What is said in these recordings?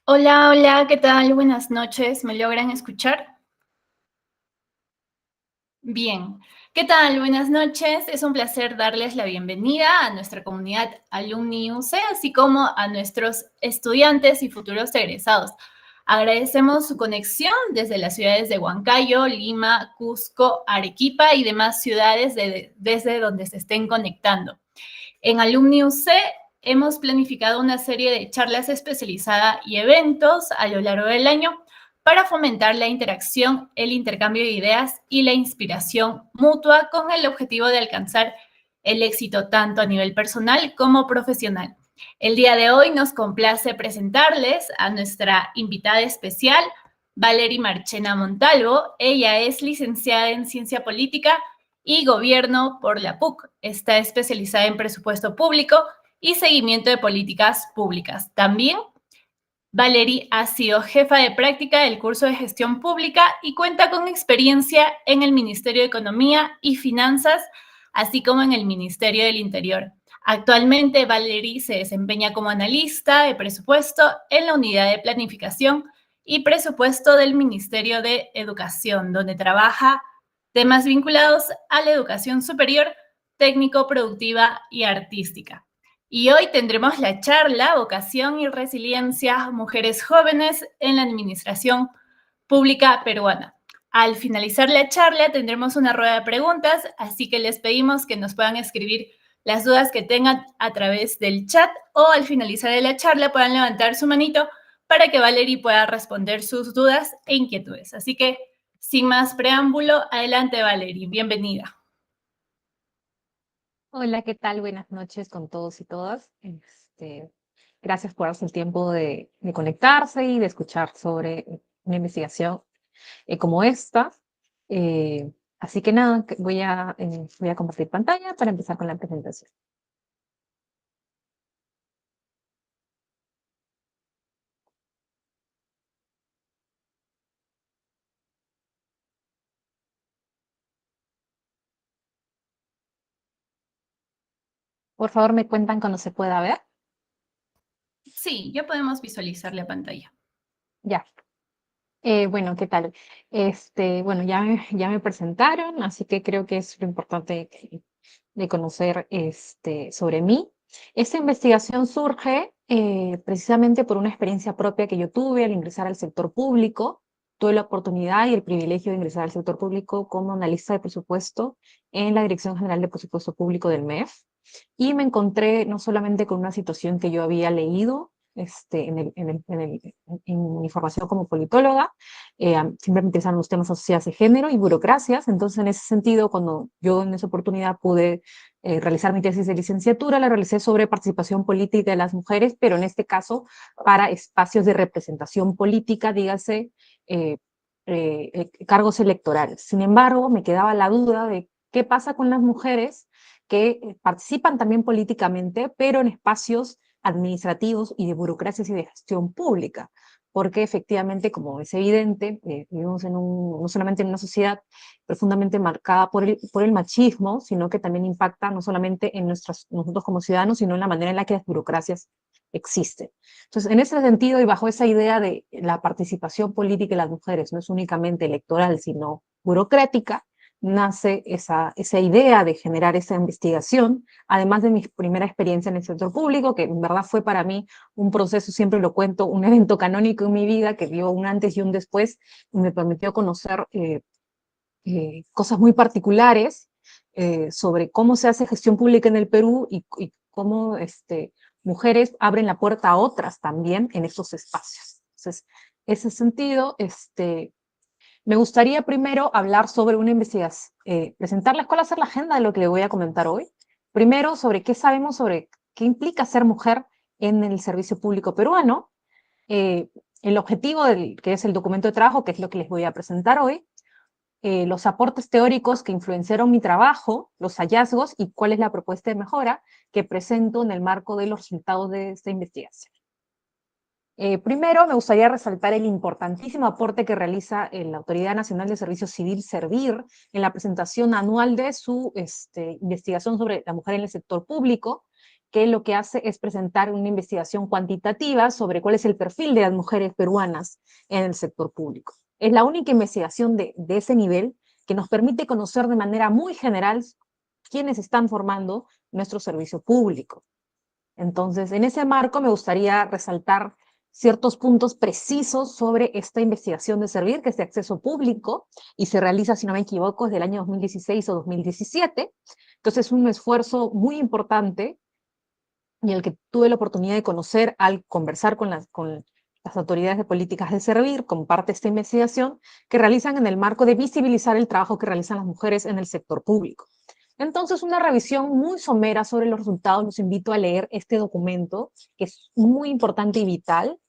Hola, hola, ¿qué tal? Buenas noches, ¿me logran escuchar? Bien, ¿qué tal? Buenas noches, es un placer darles la bienvenida a nuestra comunidad Alumni UC, así como a nuestros estudiantes y futuros egresados. Agradecemos su conexión desde las ciudades de Huancayo, Lima, Cusco, Arequipa y demás ciudades desde donde se estén conectando. En Alumni UC hemos planificado una serie de charlas especializadas y eventos a lo largo del año para fomentar la interacción, el intercambio de ideas y la inspiración mutua con el objetivo de alcanzar el éxito tanto a nivel personal como profesional. El día de hoy nos complace presentarles a nuestra invitada especial, Valery Marchena Montalvo. Ella es licenciada en Ciencia Política y Gobierno por la PUC. Está especializada en presupuesto público y seguimiento de políticas públicas. También Valery ha sido jefa de práctica del curso de gestión pública y cuenta con experiencia en el Ministerio de Economía y Finanzas, así como en el Ministerio del Interior. Actualmente, Valery se desempeña como analista de presupuesto en la unidad de planificación y presupuesto del Ministerio de Educación, donde trabaja temas vinculados a la educación superior, técnico, productiva y artística. Y hoy tendremos la charla Vocación y Resiliencia, Mujeres Jóvenes en la Administración Pública Peruana. Al finalizar la charla tendremos una rueda de preguntas, así que les pedimos que nos puedan escribir las dudas que tengan a través del chat o al finalizar de la charla puedan levantar su manito para que Valery pueda responder sus dudas e inquietudes. Así que, sin más preámbulo, adelante Valery, bienvenida. Hola, ¿qué tal? Buenas noches con todos y todas. Gracias por darse el tiempo de conectarse y de escuchar sobre una investigación como esta. Así que nada, voy a compartir pantalla para empezar con la presentación. Por favor, me cuentan cuando se pueda ver. Sí, ya podemos visualizar la pantalla. Ya. Bueno, ¿qué tal? Bueno, ya me presentaron, así que creo que es lo importante de conocer sobre mí. Esta investigación surge precisamente por una experiencia propia que yo tuve al ingresar al sector público. Tuve la oportunidad y el privilegio de ingresar al sector público como analista de presupuesto en la Dirección General de Presupuesto Público del MEF. Y me encontré no solamente con una situación que yo había leído en mi formación como politóloga, siempre me interesan los temas asociados de género y burocracias. Entonces, en ese sentido, cuando yo en esa oportunidad pude realizar mi tesis de licenciatura, la realicé sobre participación política de las mujeres, pero en este caso para espacios de representación política, dígase, cargos electorales. Sin embargo, me quedaba la duda de qué pasa con las mujeres que participan también políticamente, pero en espacios administrativos y de burocracias y de gestión pública, porque efectivamente, como es evidente, vivimos no solamente en una sociedad profundamente marcada por el machismo, sino que también impacta no solamente en nosotros como ciudadanos, sino en la manera en la que las burocracias existen. Entonces, en ese sentido y bajo esa idea de la participación política de las mujeres no es únicamente electoral, sino burocrática, nace esa idea de generar esa investigación, además de mi primera experiencia en el sector público, que en verdad fue para mí un proceso, siempre lo cuento, un evento canónico en mi vida que dio un antes y un después, y me permitió conocer cosas muy particulares sobre cómo se hace gestión pública en el Perú y cómo mujeres abren la puerta a otras también en esos espacios. Entonces, en ese sentido, me gustaría primero hablar sobre una investigación, presentarles cuál va a ser la agenda de lo que le voy a comentar hoy. Primero, sobre qué sabemos sobre qué implica ser mujer en el servicio público peruano, eh, el objetivo que es el documento de trabajo, que es lo que les voy a presentar hoy, los aportes teóricos que influenciaron mi trabajo, los hallazgos y cuál es la propuesta de mejora que presento en el marco de los resultados de esta investigación. Primero, me gustaría resaltar el importantísimo aporte que realiza la Autoridad Nacional de Servicio Civil, Servir, en la presentación anual de su investigación sobre la mujer en el sector público, que lo que hace es presentar una investigación cuantitativa sobre cuál es el perfil de las mujeres peruanas en el sector público. Es la única investigación de ese nivel que nos permite conocer de manera muy general quiénes están formando nuestro servicio público. Entonces, en ese marco me gustaría resaltar ciertos puntos precisos sobre esta investigación de Servir, que es de acceso público y se realiza, si no me equivoco, desde el año 2016 o 2017. Entonces, es un esfuerzo muy importante y el que tuve la oportunidad de conocer al conversar con las autoridades de políticas de Servir, como parte de esta investigación, que realizan en el marco de visibilizar el trabajo que realizan las mujeres en el sector público. Entonces, una revisión muy somera sobre los resultados, los invito a leer este documento, que es muy importante y vital,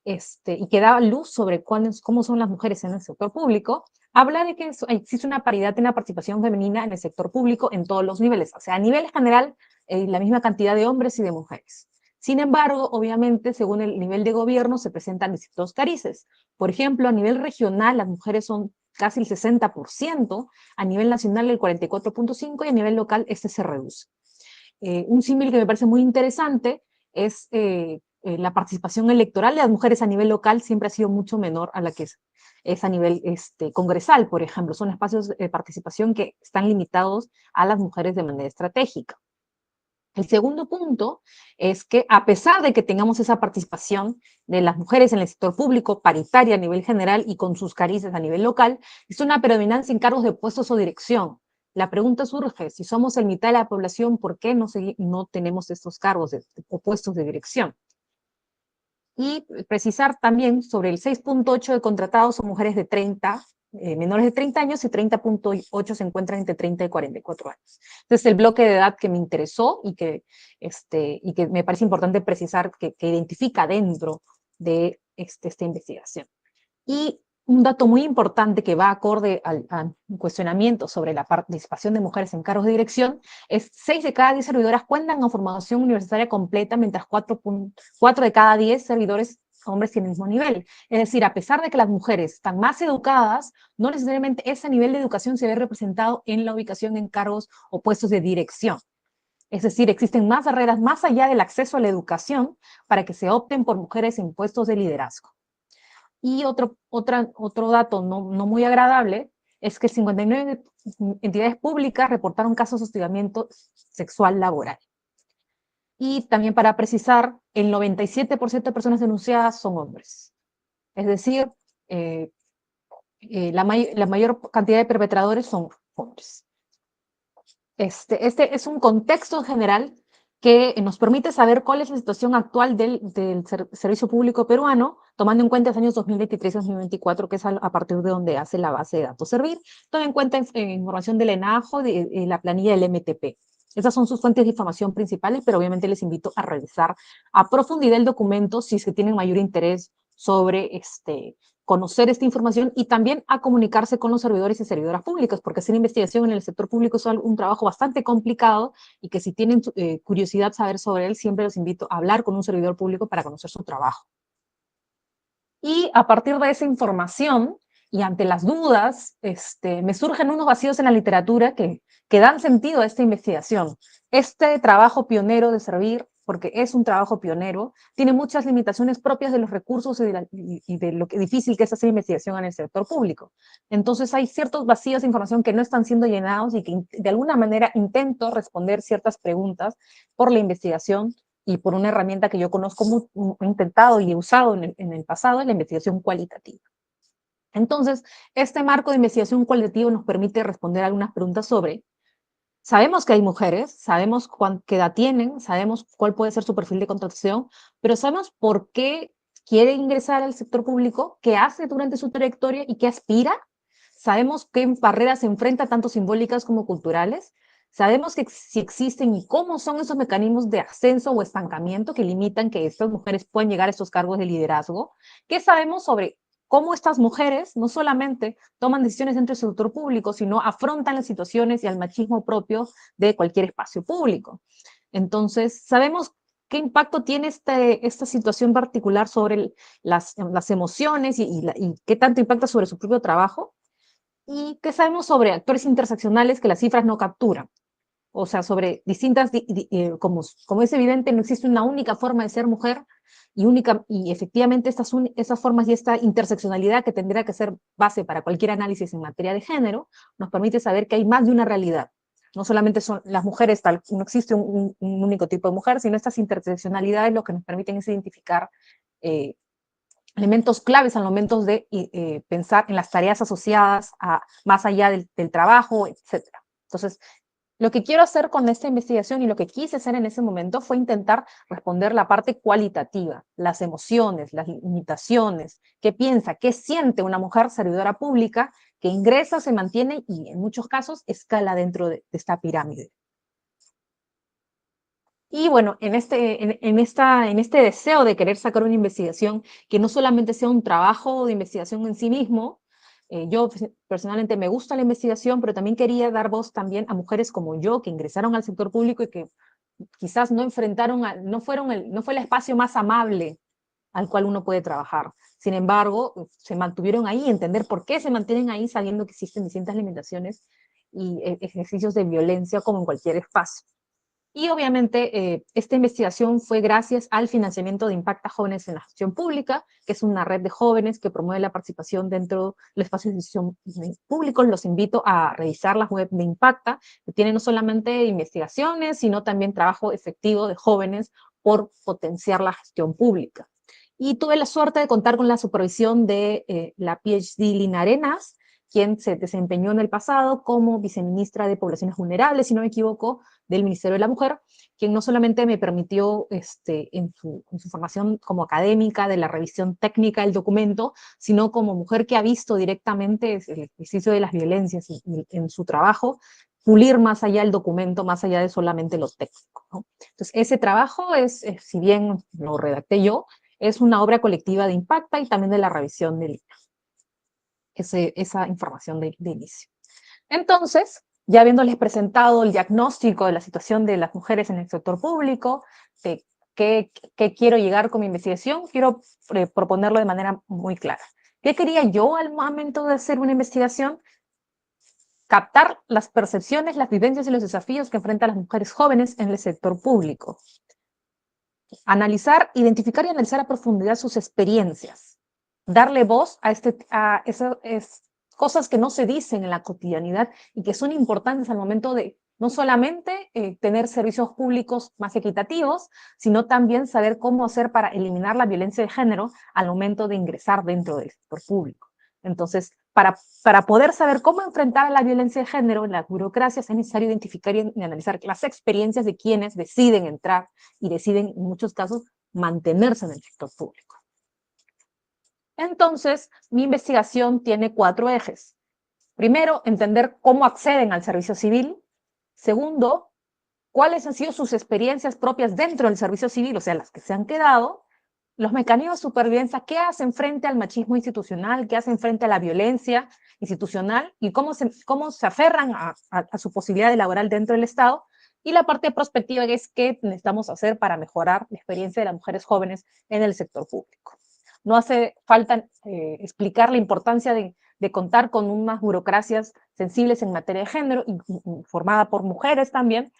y que da luz sobre cómo son las mujeres en el sector público. Habla de que existe una paridad en la participación femenina en el sector público en todos los niveles, o sea, a nivel general, la misma cantidad de hombres y de mujeres. Sin embargo, obviamente, según el nivel de gobierno, se presentan distintos carices. Por ejemplo, a nivel regional, las mujeres son casi el 60%, a nivel nacional el 44.5% y a nivel local este se reduce. Un símil que me parece muy interesante es la participación electoral de las mujeres a nivel local siempre ha sido mucho menor a la que es a nivel congresal, por ejemplo. Son espacios de participación que están limitados a las mujeres de manera estratégica. El segundo punto es que a pesar de que tengamos esa participación de las mujeres en el sector público paritaria a nivel general y con sus carices a nivel local, es una predominancia en cargos de puestos o dirección. La pregunta surge, si somos el mitad de la población, ¿por qué no tenemos estos cargos o puestos de dirección? Y precisar también sobre el 6.8 de contratados son mujeres de 30, menores de 30 años y 30.8 se encuentran entre 30 y 44 años. Entonces, el bloque de edad que me interesó y que me parece importante precisar que identifica dentro de esta investigación. Y un dato muy importante que va acorde al cuestionamiento sobre la participación de mujeres en cargos de dirección es 6 de cada 10 servidoras cuentan con formación universitaria completa, mientras 4 de cada 10 servidores hombres tienen el mismo nivel. Es decir, a pesar de que las mujeres están más educadas, no necesariamente ese nivel de educación se ve representado en la ubicación en cargos o puestos de dirección. Es decir, existen más barreras más allá del acceso a la educación para que se opten por mujeres en puestos de liderazgo. Y otro dato no muy agradable es que 59 entidades públicas reportaron casos de hostigamiento sexual laboral. Y también para precisar, el 97% de personas denunciadas son hombres. Es decir, la mayor cantidad de perpetradores son hombres. Este es un contexto general que nos permite saber cuál es la situación actual del servicio público peruano, tomando en cuenta los años 2023 y 2024, que es a partir de donde hace la base de datos Servir, toma en cuenta información del ENAJO, de la planilla del MTP. Esas son sus fuentes de información principales, pero obviamente les invito a revisar a profundidad el documento si es que tienen mayor interés sobre conocer esta información y también a comunicarse con los servidores y servidoras públicas, porque hacer investigación en el sector público es un trabajo bastante complicado y que si tienen curiosidad saber sobre él, siempre los invito a hablar con un servidor público para conocer su trabajo. Y a partir de esa información y ante las dudas, me surgen unos vacíos en la literatura que dan sentido a esta investigación. Este trabajo pionero de Servir, porque es un trabajo pionero, tiene muchas limitaciones propias de los recursos y de lo difícil que es hacer investigación en el sector público. Entonces hay ciertos vacíos de información que no están siendo llenados y que de alguna manera intento responder ciertas preguntas por la investigación y por una herramienta que yo conozco, he intentado y he usado en el pasado, la investigación cualitativa. Entonces, este marco de investigación cualitativa nos permite responder algunas preguntas sobre, sabemos que hay mujeres, sabemos qué edad tienen, sabemos cuál puede ser su perfil de contratación, pero sabemos por qué quiere ingresar al sector público, qué hace durante su trayectoria y qué aspira. Sabemos qué barreras se enfrenta, tanto simbólicas como culturales. Sabemos que si existen y cómo son esos mecanismos de ascenso o estancamiento que limitan que estas mujeres puedan llegar a estos cargos de liderazgo. ¿Qué sabemos sobre cómo estas mujeres no solamente toman decisiones dentro del sector público, sino afrontan las situaciones y el machismo propio de cualquier espacio público? Entonces, sabemos qué impacto tiene esta situación particular sobre las emociones y qué tanto impacta sobre su propio trabajo. ¿Y qué sabemos sobre actores interseccionales que las cifras no capturan? o sea, sobre distintas, como es evidente, no existe una única forma de ser mujer y efectivamente esas formas y esta interseccionalidad que tendría que ser base para cualquier análisis en materia de género, nos permite saber que hay más de una realidad. No solamente son las mujeres, no existe un único tipo de mujer, sino estas interseccionalidades lo que nos permiten es identificar eh, elementos claves al momento de pensar en las tareas asociadas más allá del trabajo, etcétera. Entonces, lo que quiero hacer con esta investigación y lo que quise hacer en ese momento fue intentar responder la parte cualitativa, las emociones, las limitaciones, qué piensa, qué siente una mujer servidora pública que ingresa, se mantiene y en muchos casos escala dentro de esta pirámide. Y bueno, en este deseo de querer sacar una investigación que no solamente sea un trabajo de investigación en sí mismo, yo personalmente me gusta la investigación, pero también quería dar voz también a mujeres como yo que ingresaron al sector público y que quizás no enfrentaron, no fue el espacio más amable al cual uno puede trabajar. Sin embargo, se mantuvieron ahí, entender por qué se mantienen ahí sabiendo que existen distintas limitaciones y ejercicios de violencia como en cualquier espacio. Y obviamente esta investigación fue gracias al financiamiento de Impacta Jóvenes en la Gestión Pública, que es una red de jóvenes que promueve la participación dentro de los espacios de decisión públicos. Los invito a revisar la web de Impacta, que tiene no solamente investigaciones, sino también trabajo efectivo de jóvenes por potenciar la gestión pública. Y tuve la suerte de contar con la supervisión de la PhD Lina Arenas, quien se desempeñó en el pasado como viceministra de Poblaciones Vulnerables, si no me equivoco, del Ministerio de la Mujer, quien no solamente me permitió en su formación como académica de la revisión técnica del documento, sino como mujer que ha visto directamente el ejercicio de las violencias y en su trabajo, pulir más allá el documento, más allá de solamente lo técnico, ¿no? Entonces, ese trabajo si bien lo redacté yo, es una obra colectiva de Impacta y también de la revisión del esa información de inicio. Entonces, ya habiéndoles presentado el diagnóstico de la situación de las mujeres en el sector público, de qué quiero llegar con mi investigación, quiero proponerlo de manera muy clara. ¿Qué quería yo al momento de hacer una investigación? Captar las percepciones, las vivencias y los desafíos que enfrentan las mujeres jóvenes en el sector público. Analizar, identificar y analizar a profundidad sus experiencias. Darle voz a esas cosas que no se dicen en la cotidianidad y que son importantes al momento de no solamente tener servicios públicos más equitativos, sino también saber cómo hacer para eliminar la violencia de género al momento de ingresar dentro del sector público. Entonces, para poder saber cómo enfrentar la violencia de género en las burocracias es necesario identificar y analizar las experiencias de quienes deciden entrar y deciden, en muchos casos, mantenerse en el sector público. Entonces, mi investigación tiene 4 ejes. Primero, entender cómo acceden al servicio civil. Segundo, cuáles han sido sus experiencias propias dentro del servicio civil, o sea, las que se han quedado, los mecanismos de supervivencia, qué hacen frente al machismo institucional, qué hacen frente a la violencia institucional y cómo se aferran a su posibilidad de laboral dentro del Estado. Y la parte prospectiva que es qué necesitamos hacer para mejorar la experiencia de las mujeres jóvenes en el sector público. No hace falta explicar la importancia de contar con unas burocracias sensibles en materia de género, y formada por mujeres también,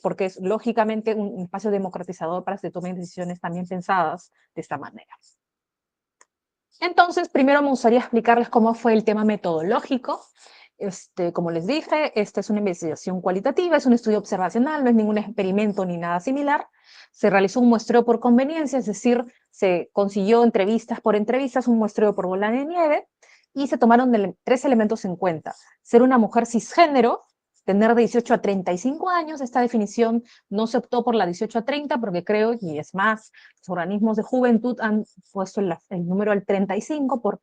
porque es lógicamente un espacio democratizador para que se tomen decisiones también pensadas de esta manera. Entonces, primero me gustaría explicarles cómo fue el tema metodológico. Como les dije, esta es una investigación cualitativa, es un estudio observacional, no es ningún experimento ni nada similar. Se realizó un muestreo por conveniencia, es decir, se consiguió entrevistas por entrevistas, un muestreo por bola de nieve, y se tomaron 3 elementos en cuenta. Ser una mujer cisgénero, tener de 18 a 35 años, esta definición no se optó por la 18 a 30 porque creo, y es más, los organismos de juventud han puesto el número al 35 por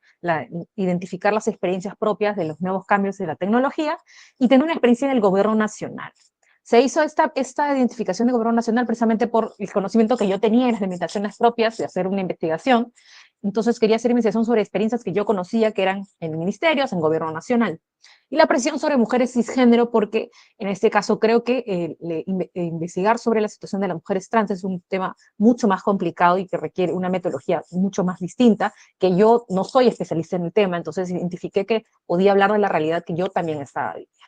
identificar las experiencias propias de los nuevos cambios de la tecnología y tener una experiencia en el gobierno nacional. Se hizo esta identificación de gobierno nacional precisamente por el conocimiento que yo tenía y las limitaciones propias de hacer una investigación. Entonces quería hacer investigación sobre experiencias que yo conocía que eran en ministerios, en gobierno nacional. Y la presión sobre mujeres cisgénero, porque en este caso creo que investigar sobre la situación de las mujeres trans es un tema mucho más complicado y que requiere una metodología mucho más distinta, que yo no soy especialista en el tema, entonces identifiqué que podía hablar de la realidad que yo también estaba viviendo.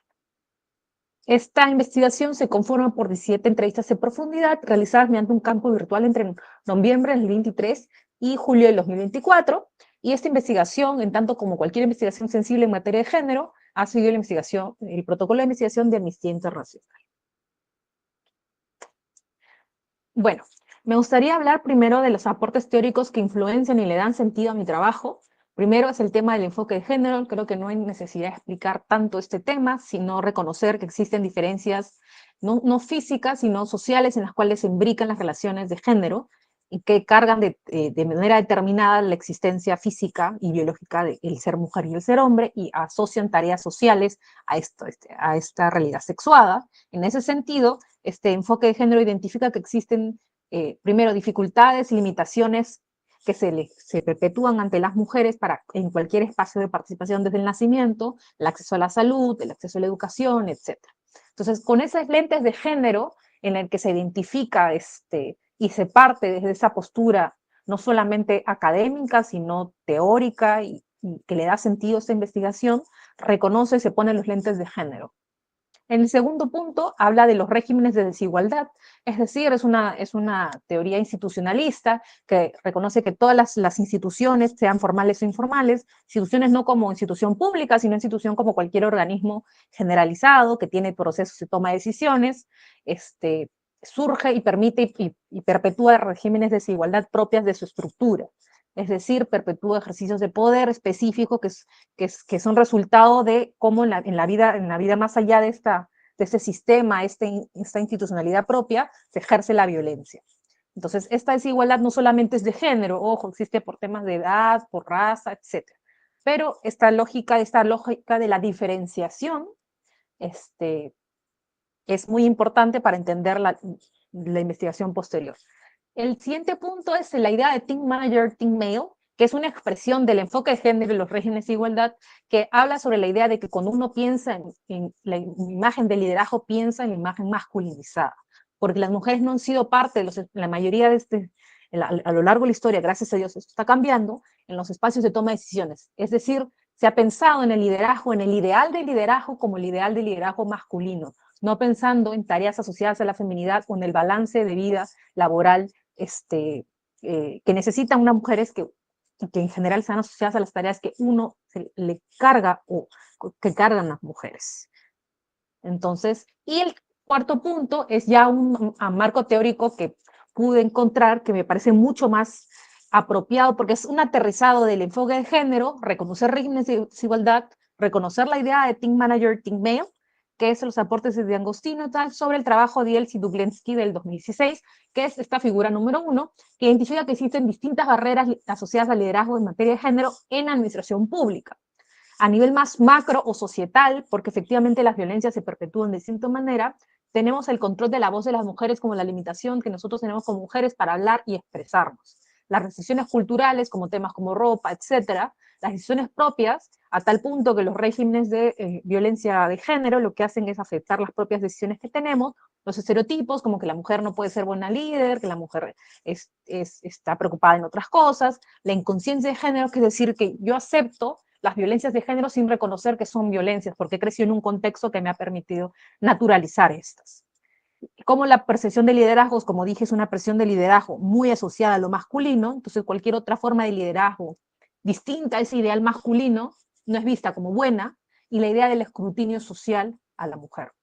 Esta investigación se conforma por 17 entrevistas en profundidad realizadas mediante un campo virtual entre noviembre del 2023 y julio del 2024. Y esta investigación, en tanto como cualquier investigación sensible en materia de género, ha seguido la investigación, el protocolo de investigación de Amnistía Internacional. Bueno, me gustaría hablar primero de los aportes teóricos que influencian y le dan sentido a mi trabajo. Primero es el tema del enfoque de género. Creo que no hay necesidad de explicar tanto este tema, sino reconocer que existen diferencias no físicas, sino sociales en las cuales se imbrican las relaciones de género y que cargan de manera determinada la existencia física y biológica del ser mujer y el ser hombre y asocian tareas sociales a esta realidad sexuada. En ese sentido, este enfoque de género identifica que existen, primero, dificultades y limitaciones que se perpetúan ante las mujeres en cualquier espacio de participación desde el nacimiento, el acceso a la salud, el acceso a la educación, etc. Entonces, con esas lentes de género en el que se identifica y se parte desde esa postura no solamente académica, sino teórica y que le da sentido a esta investigación, reconoce y se pone los lentes de género. En el segundo punto habla de los regímenes de desigualdad, es decir, es una teoría institucionalista que reconoce que todas las instituciones, sean formales o informales, instituciones no como institución pública, sino institución como cualquier organismo generalizado que tiene procesos de toma de decisiones, surge y permite y perpetúa regímenes de desigualdad propias de su estructura. Es decir, perpetúa ejercicios de poder específicos que son resultado de cómo en la vida más allá de este sistema, esta institucionalidad propia, se ejerce la violencia. Entonces, esta desigualdad no solamente es de género, ojo, existe por temas de edad, por raza, etc. Pero esta lógica de la diferenciación es muy importante para entender la investigación posterior. El siguiente punto es la idea de Team Manager, Team Male, que es una expresión del enfoque de género y los regímenes de igualdad, que habla sobre la idea de que cuando uno piensa en la imagen de liderazgo, piensa en la imagen masculinizada, porque las mujeres no han sido parte de la mayoría de a lo largo de la historia, gracias a Dios, esto está cambiando, en los espacios de toma de decisiones. Es decir, se ha pensado en el liderazgo, en el ideal de liderazgo como el ideal de liderazgo masculino, no pensando en tareas asociadas a la feminidad o en el balance de vida laboral que necesitan unas mujeres que en general están asociadas a las tareas que uno le carga o que cargan las mujeres. Entonces, y el cuarto punto es ya un marco teórico que pude encontrar que me parece mucho más apropiado porque es un aterrizado del enfoque de género, reconocer regímenes de desigualdad, reconocer la idea de Team Manager, Team Male, que es los aportes de Agostino tal, sobre el trabajo de Elsie Dublensky del 2016, que es esta figura número 1, que identifica que existen distintas barreras asociadas al liderazgo en materia de género en administración pública. A nivel más macro o societal, porque efectivamente las violencias se perpetúan de distinta manera, tenemos el control de la voz de las mujeres como la limitación que nosotros tenemos como mujeres para hablar y expresarnos. Las restricciones culturales, como temas como ropa, etcétera, las decisiones propias, a tal punto que los regímenes de violencia de género lo que hacen es afectar las propias decisiones que tenemos, los estereotipos, como que la mujer no puede ser buena líder, que la mujer está preocupada en otras cosas, la inconsciencia de género, que es decir, que yo acepto las violencias de género sin reconocer que son violencias, porque crecí en un contexto que me ha permitido naturalizar estas. Como la percepción de liderazgos, como dije, es una percepción de liderazgo muy asociada a lo masculino, entonces cualquier otra forma de liderazgo distinta a ese ideal masculino no es vista como buena, y la idea del escrutinio social a la mujer.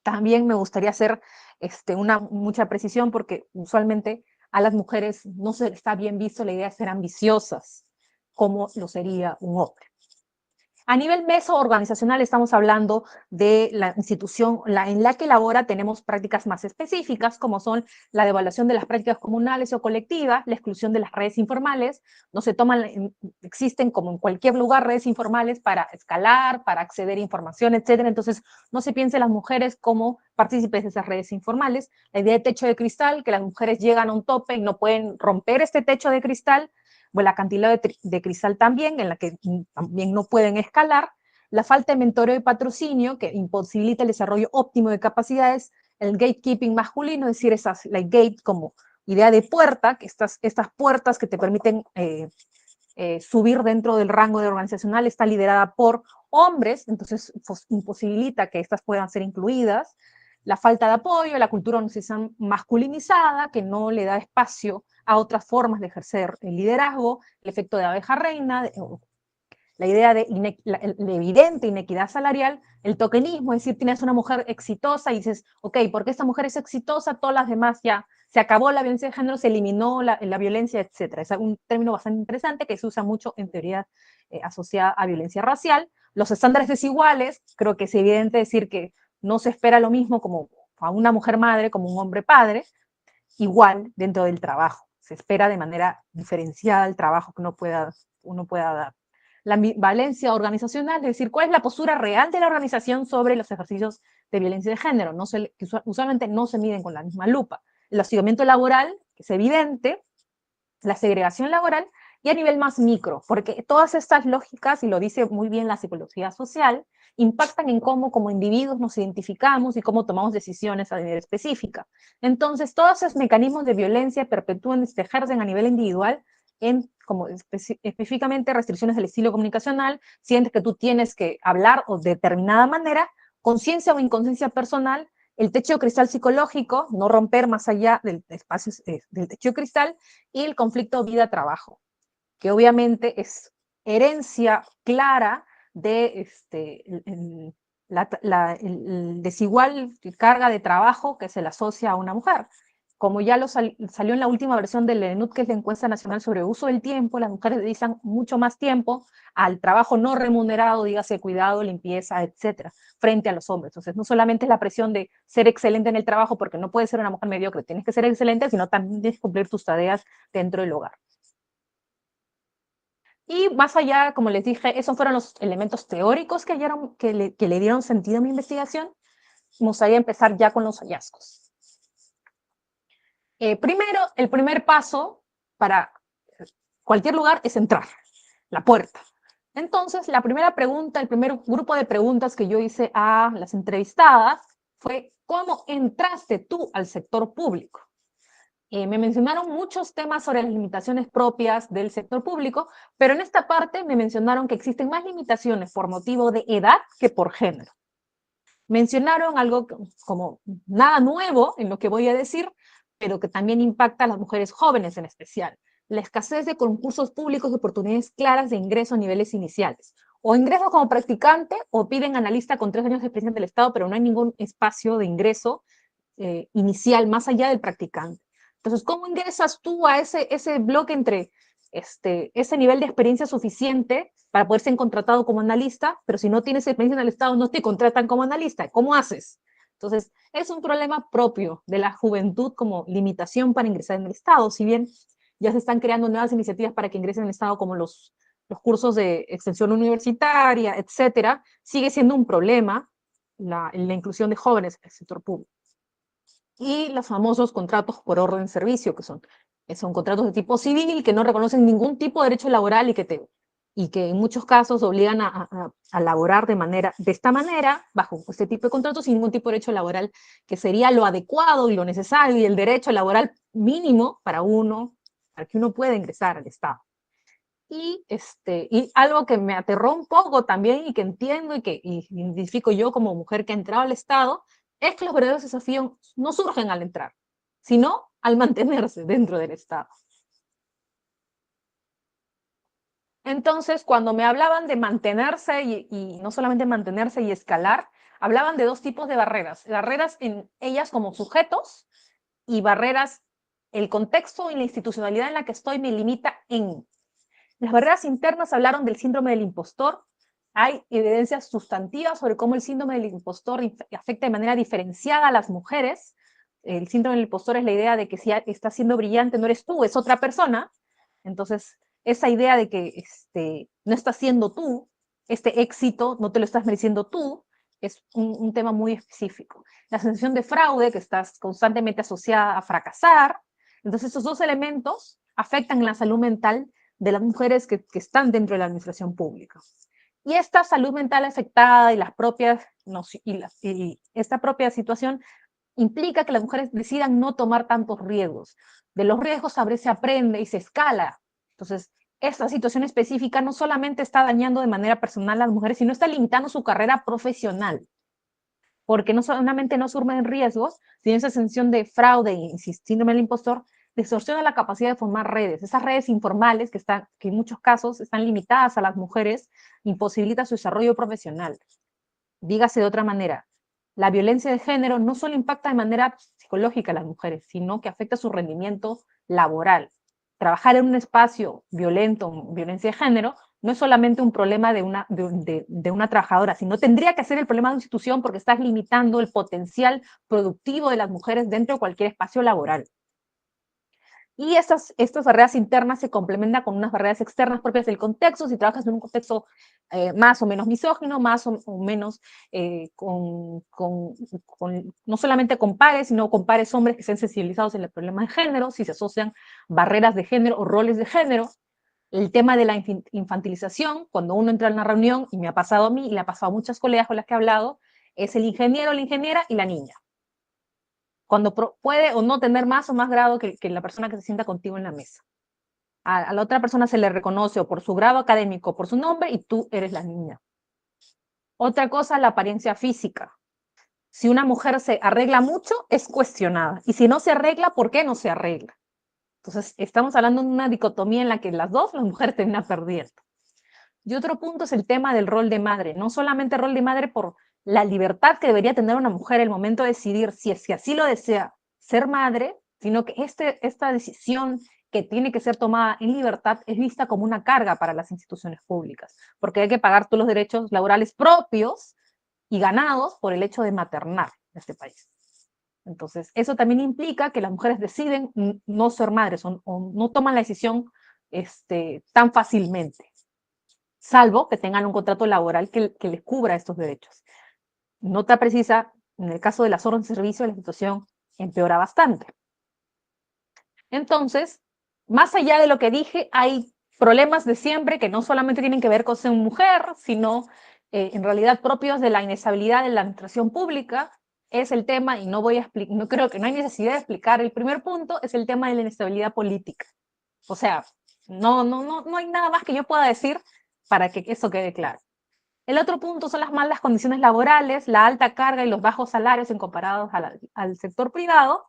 También me gustaría hacer mucha precisión porque usualmente a las mujeres no se está bien visto la idea de ser ambiciosas, como lo sería un hombre. A nivel meso-organizacional estamos hablando de la institución en la que labora, tenemos prácticas más específicas, como son la devaluación de las prácticas comunales o colectivas, la exclusión de las redes informales, no se toman, existen como en cualquier lugar redes informales para escalar, para acceder a información, etcétera. Entonces no se piensa en las mujeres como partícipes de esas redes informales. La idea de techo de cristal, que las mujeres llegan a un tope y no pueden romper este techo de cristal, o el acantilado de cristal también, en la que también no pueden escalar, la falta de mentoreo y patrocinio, que imposibilita el desarrollo óptimo de capacidades, el gatekeeping masculino, es decir, la gate como idea de puerta, que estas puertas que te permiten subir dentro del rango de organizacional está liderada por hombres, entonces imposibilita que estas puedan ser incluidas. La falta de apoyo, la cultura organizacional masculinizada, que no le da espacio a otras formas de ejercer el liderazgo, el efecto de abeja reina, la idea de la evidente inequidad salarial, el tokenismo, es decir, tienes una mujer exitosa y dices, ok, porque esta mujer es exitosa, todas las demás ya, se acabó la violencia de género, se eliminó la violencia, etc. Es un término bastante interesante que se usa mucho en teoría asociada a violencia racial. Los estándares desiguales, creo que es evidente decir que no se espera lo mismo como a una mujer madre como un hombre padre, igual dentro del trabajo. Se espera de manera diferenciada el trabajo que uno pueda dar. La ambivalencia organizacional, es decir, cuál es la postura real de la organización sobre los ejercicios de violencia de género, que usualmente no se miden con la misma lupa. El hostigamiento laboral, que es evidente, la segregación laboral, y a nivel más micro, porque todas estas lógicas, y lo dice muy bien la psicología social, impactan en cómo como individuos nos identificamos y cómo tomamos decisiones a nivel específica. Entonces, todos esos mecanismos de violencia perpetúan y se ejercen a nivel individual en como específicamente restricciones del estilo comunicacional, sientes que tú tienes que hablar o de determinada manera, conciencia o inconsciencia personal, el techo de cristal psicológico, no romper más allá del espacio del techo de cristal, y el conflicto vida-trabajo, que obviamente es herencia clara de el desigual carga de trabajo que se le asocia a una mujer. Como ya salió en la última versión del ENUD, que es la encuesta nacional sobre uso del tiempo, las mujeres dedican mucho más tiempo al trabajo no remunerado, dígase cuidado, limpieza, etcétera, frente a los hombres. Entonces, no solamente es la presión de ser excelente en el trabajo, porque no puedes ser una mujer mediocre, tienes que ser excelente, sino también tienes que cumplir tus tareas dentro del hogar. Y más allá, como les dije, esos fueron los elementos teóricos que le dieron sentido a mi investigación. Me gustaría empezar ya con los hallazgos. Primero, el primer paso para cualquier lugar es entrar, la puerta. Entonces, la primera pregunta, el primer grupo de preguntas que yo hice a las entrevistadas fue, ¿cómo entraste tú al sector público? Me mencionaron muchos temas sobre las limitaciones propias del sector público, pero en esta parte me mencionaron que existen más limitaciones por motivo de edad que por género. Mencionaron algo como nada nuevo en lo que voy a decir, pero que también impacta a las mujeres jóvenes en especial. La escasez de concursos públicos de oportunidades claras de ingreso a niveles iniciales. O ingreso como practicante o piden analista con 3 años de experiencia del Estado, pero no hay ningún espacio de ingreso inicial más allá del practicante. Entonces, ¿cómo ingresas tú a ese bloque entre ese nivel de experiencia suficiente para poder ser contratado como analista, pero si no tienes experiencia en el Estado no te contratan como analista? ¿Cómo haces? Entonces, es un problema propio de la juventud como limitación para ingresar en el Estado, si bien ya se están creando nuevas iniciativas para que ingresen en el Estado como los cursos de extensión universitaria, etcétera, sigue siendo un problema la inclusión de jóvenes en el sector público. Y los famosos contratos por orden de servicio, que son contratos de tipo civil, que no reconocen ningún tipo de derecho laboral y que en muchos casos obligan a laborar de esta manera, bajo este tipo de contratos, sin ningún tipo de derecho laboral, que sería lo adecuado y lo necesario y el derecho laboral mínimo para que uno pueda ingresar al Estado. Y algo que me aterró un poco también y que entiendo y que identifico yo como mujer que ha entrado al Estado, es que los verdaderos desafíos no surgen al entrar, sino al mantenerse dentro del Estado. Entonces, cuando me hablaban de mantenerse y no solamente mantenerse y escalar, hablaban de 2 tipos de barreras. Barreras en ellas como sujetos y barreras, el contexto y la institucionalidad en la que estoy me limita en. Las barreras internas hablaron del síndrome del impostor. Hay evidencias sustantivas sobre cómo el síndrome del impostor afecta de manera diferenciada a las mujeres. El síndrome del impostor es la idea de que si estás siendo brillante no eres tú, es otra persona. Entonces, esa idea de que no estás siendo tú, este éxito no te lo estás mereciendo tú, es un tema muy específico. La sensación de fraude, que estás constantemente asociada a fracasar. Entonces, estos 2 elementos afectan la salud mental de las mujeres que están dentro de la administración pública. Y esta salud mental afectada y esta propia situación implica que las mujeres decidan no tomar tantos riesgos. De los riesgos a veces se aprende y se escala. Entonces, esta situación específica no solamente está dañando de manera personal a las mujeres, sino está limitando su carrera profesional, porque no solamente no surgen riesgos, sino esa sensación de fraude y síndrome del impostor distorsiona la capacidad de formar redes. Esas redes informales que en muchos casos están limitadas a las mujeres, imposibilita su desarrollo profesional. Dígase de otra manera, la violencia de género no solo impacta de manera psicológica a las mujeres, sino que afecta su rendimiento laboral. Trabajar en un espacio violento, violencia de género, no es solamente un problema de una trabajadora, sino tendría que ser el problema de una institución porque estás limitando el potencial productivo de las mujeres dentro de cualquier espacio laboral. Y estas barreras internas se complementan con unas barreras externas propias del contexto. Si trabajas en un contexto más o menos misógino, más o menos no solamente con pares, sino con pares hombres que estén sensibilizados en el problema de género, si se asocian barreras de género o roles de género. El tema de la infantilización, cuando uno entra en una reunión, y me ha pasado a mí, y le ha pasado a muchas colegas con las que he hablado, es el ingeniero, la ingeniera y la niña. Cuando puede o no tener más o más grado que la persona que se sienta contigo en la mesa. A la otra persona se le reconoce o por su grado académico, o por su nombre, y tú eres la niña. Otra cosa, la apariencia física. Si una mujer se arregla mucho, es cuestionada. Y si no se arregla, ¿por qué no se arregla? Entonces, estamos hablando de una dicotomía en la que las mujeres terminan perdiendo. Y otro punto es el tema del rol de madre. No solamente rol de madre por la libertad que debería tener una mujer en el momento de decidir si es que así lo desea ser madre, sino que esta decisión que tiene que ser tomada en libertad es vista como una carga para las instituciones públicas, porque hay que pagar todos los derechos laborales propios y ganados por el hecho de maternar en este país. Entonces, eso también implica que las mujeres deciden no ser madres o no toman la decisión tan fácilmente, salvo que tengan un contrato laboral que les cubra estos derechos. Nota precisa, en el caso de las órdenes de servicio, la situación empeora bastante. Entonces, más allá de lo que dije, hay problemas de siempre que no solamente tienen que ver con ser mujer, sino en realidad propios de la inestabilidad de la administración pública. Es el tema, y no voy a explicar, no creo que no hay necesidad de explicar. El primer punto es el tema de la inestabilidad política. O sea, no hay nada más que yo pueda decir para que eso quede claro. El otro punto son las malas condiciones laborales, la alta carga y los bajos salarios en comparados al sector privado.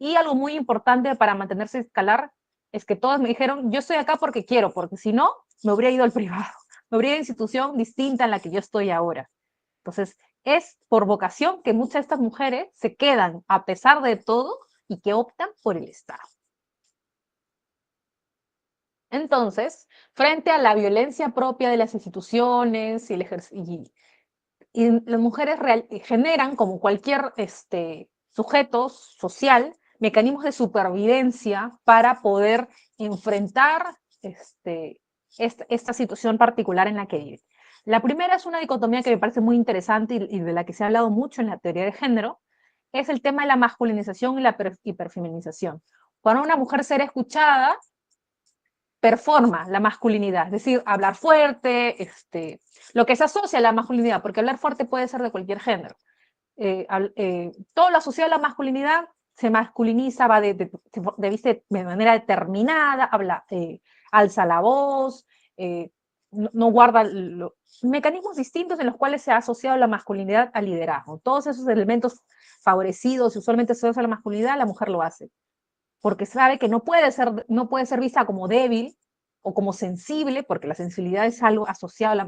Y algo muy importante para mantenerse escalar es que todos me dijeron, yo estoy acá porque quiero, porque si no, me habría ido al privado, me habría ido a una institución distinta en la que yo estoy ahora. Entonces, es por vocación que muchas de estas mujeres se quedan a pesar de todo y que optan por el Estado. Entonces, frente a la violencia propia de las instituciones y las mujeres generan, como cualquier sujeto social, mecanismos de supervivencia para poder enfrentar esta situación particular en la que viven. La primera es una dicotomía que me parece muy interesante y de la que se ha hablado mucho en la teoría de género, es el tema de la masculinización y la hiperfeminización. Para una mujer ser escuchada, performa la masculinidad, es decir, hablar fuerte, lo que se asocia a la masculinidad, porque hablar fuerte puede ser de cualquier género. Todo lo asociado a la masculinidad se masculiniza, va viste de manera determinada, alza la voz, no guarda mecanismos distintos en los cuales se ha asociado la masculinidad al liderazgo. Todos esos elementos favorecidos y usualmente asociados a la masculinidad, la mujer lo hace porque sabe que no puede ser vista como débil o como sensible, porque la sensibilidad es algo asociado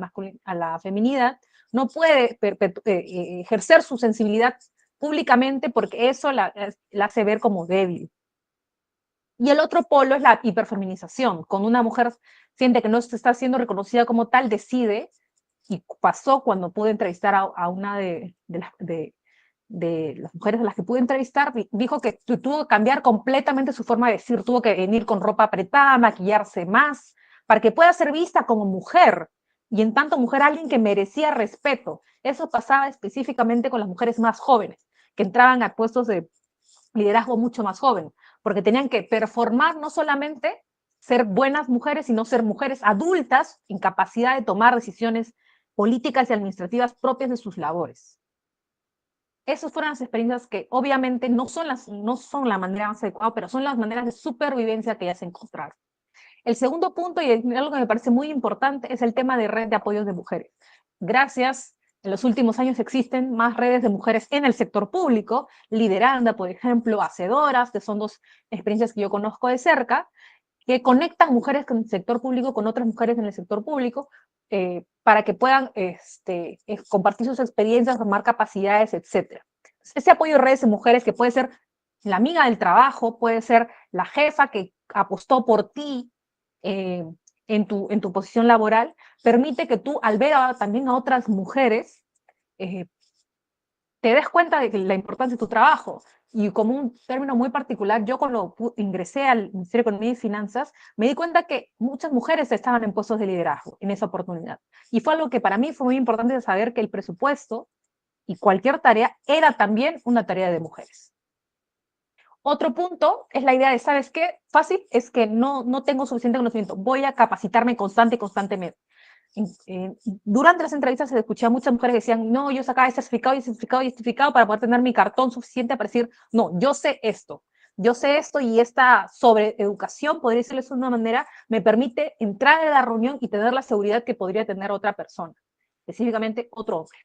a la feminidad, no puede ejercer su sensibilidad públicamente porque eso la hace ver como débil. Y el otro polo es la hiperfeminización. Cuando una mujer siente que no está siendo reconocida como tal, decide, y pasó cuando pude entrevistar a una de las mujeres a las que pude entrevistar, dijo que tuvo que cambiar completamente su forma de decir, tuvo que venir con ropa apretada, maquillarse más, para que pueda ser vista como mujer, y en tanto mujer alguien que merecía respeto. Eso pasaba específicamente con las mujeres más jóvenes, que entraban a puestos de liderazgo mucho más joven, porque tenían que performar no solamente ser buenas mujeres, sino ser mujeres adultas en capacidad de tomar decisiones políticas y administrativas propias de sus labores. Esas fueron las experiencias que obviamente no son la manera más adecuada, pero son las maneras de supervivencia que ellas encontraron. El segundo punto, y algo que me parece muy importante, es el tema de red de apoyos de mujeres. Gracias, en los últimos años existen más redes de mujeres en el sector público, Lideranda, por ejemplo, Hacedoras, que son dos experiencias que yo conozco de cerca, que conectan mujeres con el sector público con otras mujeres en el sector público para que puedan compartir sus experiencias, formar capacidades, etc. Ese apoyo de redes de mujeres que puede ser la amiga del trabajo, puede ser la jefa que apostó por ti eh, en tu posición laboral, permite que tú, al ver también a otras mujeres, eh, te des cuenta de la importancia de tu trabajo. Y como un término muy particular, yo cuando ingresé al Ministerio de Economía y Finanzas, me di cuenta que muchas mujeres estaban en puestos de liderazgo en esa oportunidad. Y fue algo que para mí fue muy importante saber que el presupuesto y cualquier tarea era también una tarea de mujeres. Otro punto es la idea de, ¿sabes qué? Fácil es que no tengo suficiente conocimiento, voy a capacitarme constantemente. Durante las entrevistas se escuchaba a muchas mujeres que decían, no, yo sacaba este certificado para poder tener mi cartón suficiente para decir, no, yo sé esto y esta sobreeducación, podría decirles de una manera, me permite entrar en la reunión y tener la seguridad que podría tener otra persona, específicamente otro hombre.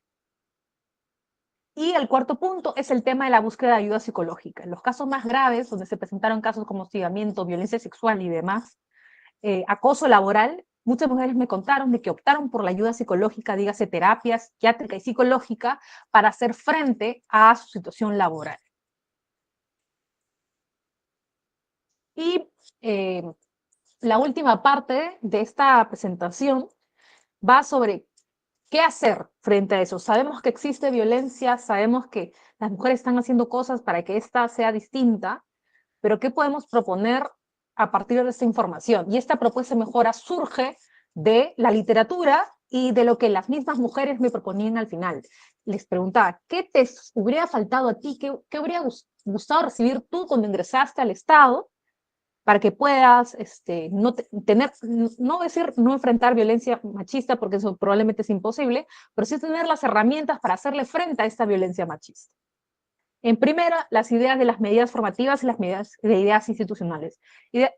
Y el cuarto punto es el tema de la búsqueda de ayuda psicológica. En los casos más graves, donde se presentaron casos como hostigamiento, violencia sexual y demás, acoso laboral, muchas mujeres me contaron de que optaron por la ayuda psicológica, dígase terapia psiquiátrica y psicológica, para hacer frente a su situación laboral. Y la última parte de esta presentación va sobre qué hacer frente a eso. Sabemos que existe violencia, sabemos que las mujeres están haciendo cosas para que esta sea distinta, pero ¿qué podemos proponer a partir de esta información? Y esta propuesta de mejora surge de la literatura y de lo que las mismas mujeres me proponían al final. Les preguntaba, ¿qué te hubiera faltado a ti? ¿Qué habría gustado recibir tú cuando ingresaste al Estado para que puedas no decir no enfrentar violencia machista, porque eso probablemente es imposible, pero sí tener las herramientas para hacerle frente a esta violencia machista? En primera, las ideas de las medidas formativas y las medidas de ideas institucionales.